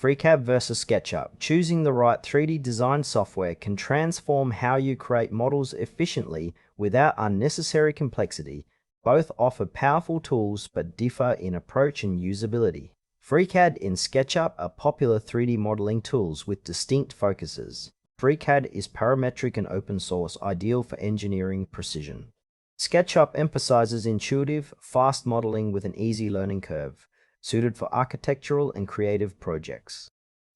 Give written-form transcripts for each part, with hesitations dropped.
FreeCAD versus SketchUp. Choosing the right 3D design software can transform how you create models efficiently without unnecessary complexity. Both offer powerful tools but differ in approach and usability. FreeCAD and SketchUp are popular 3D modeling tools with distinct focuses. FreeCAD is parametric and open source, ideal for engineering precision. SketchUp emphasizes intuitive, fast modeling with an easy learning curve, suited for architectural and creative projects.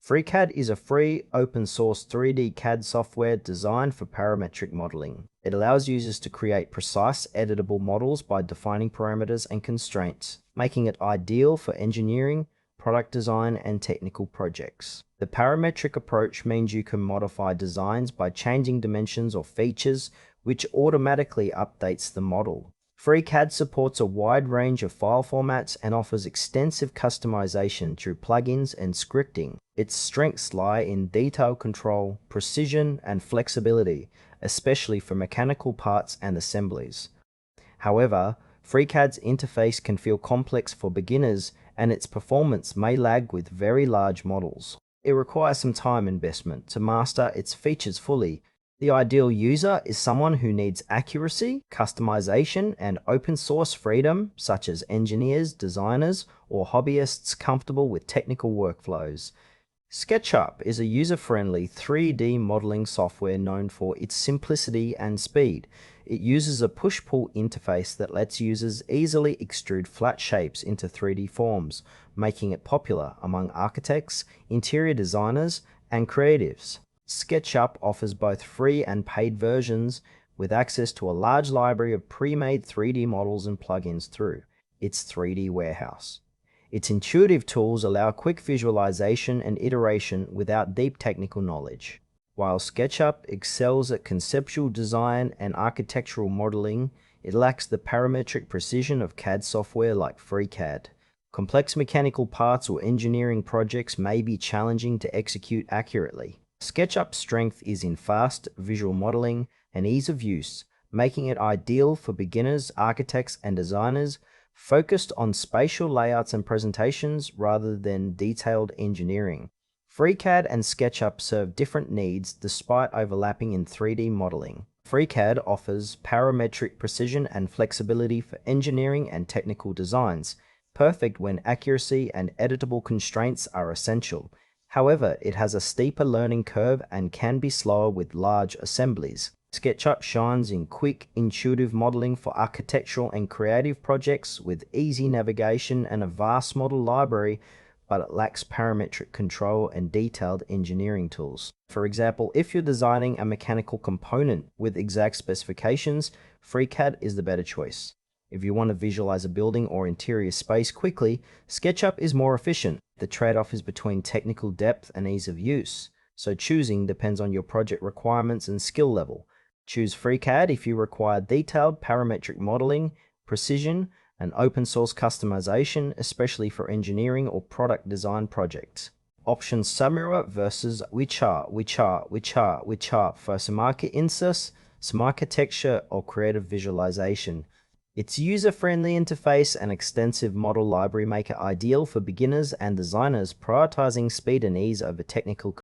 FreeCAD is a free, open-source 3D CAD software designed for parametric modeling. It allows users to create precise, editable models by defining parameters and constraints, making it ideal for engineering, product design, and technical projects. The parametric approach means you can modify designs by changing dimensions or features, which automatically updates the model. FreeCAD supports a wide range of file formats and offers extensive customization through plugins and scripting. Its strengths lie in detail control, precision, and flexibility, especially for mechanical parts and assemblies. However, FreeCAD's interface can feel complex for beginners, and its performance may lag with very large models. It requires some time investment to master its features fully. The ideal user is someone who needs accuracy, customization, and open source freedom, such as engineers, designers, or hobbyists comfortable with technical workflows. SketchUp is a user-friendly 3D modeling software known for its simplicity and speed. It uses a push-pull interface that lets users easily extrude flat shapes into 3D forms, making it popular among architects, interior designers, and creatives. SketchUp offers both free and paid versions, with access to a large library of pre-made 3D models and plugins through its 3D warehouse. Its intuitive tools allow quick visualization and iteration without deep technical knowledge. While SketchUp excels at conceptual design and architectural modeling, it lacks the parametric precision of CAD software like FreeCAD. Complex mechanical parts or engineering projects may be challenging to execute accurately. SketchUp's strength is in fast visual modeling and ease of use, making it ideal for beginners, architects, and designers focused on spatial layouts and presentations rather than detailed engineering. FreeCAD and SketchUp serve different needs despite overlapping in 3D modeling. FreeCAD offers parametric precision and flexibility for engineering and technical designs, perfect when accuracy and editable constraints are essential. However, it has a steeper learning curve and can be slower with large assemblies. SketchUp shines in quick, intuitive modeling for architectural and creative projects with easy navigation and a vast model library, but it lacks parametric control and detailed engineering tools. For example, if you're designing a mechanical component with exact specifications, FreeCAD is the better choice. If you want to visualize a building or interior space quickly, SketchUp is more efficient. The trade-off is between technical depth and ease of use, so choosing depends on your project requirements and skill level. Choose FreeCAD if you require detailed parametric modeling, precision, and open source customization, especially for engineering or product design projects. Options Samura versus which for some insights, some architecture, or creative visualization. Its user-friendly interface and extensive model library make it ideal for beginners and designers, prioritizing speed and ease over technical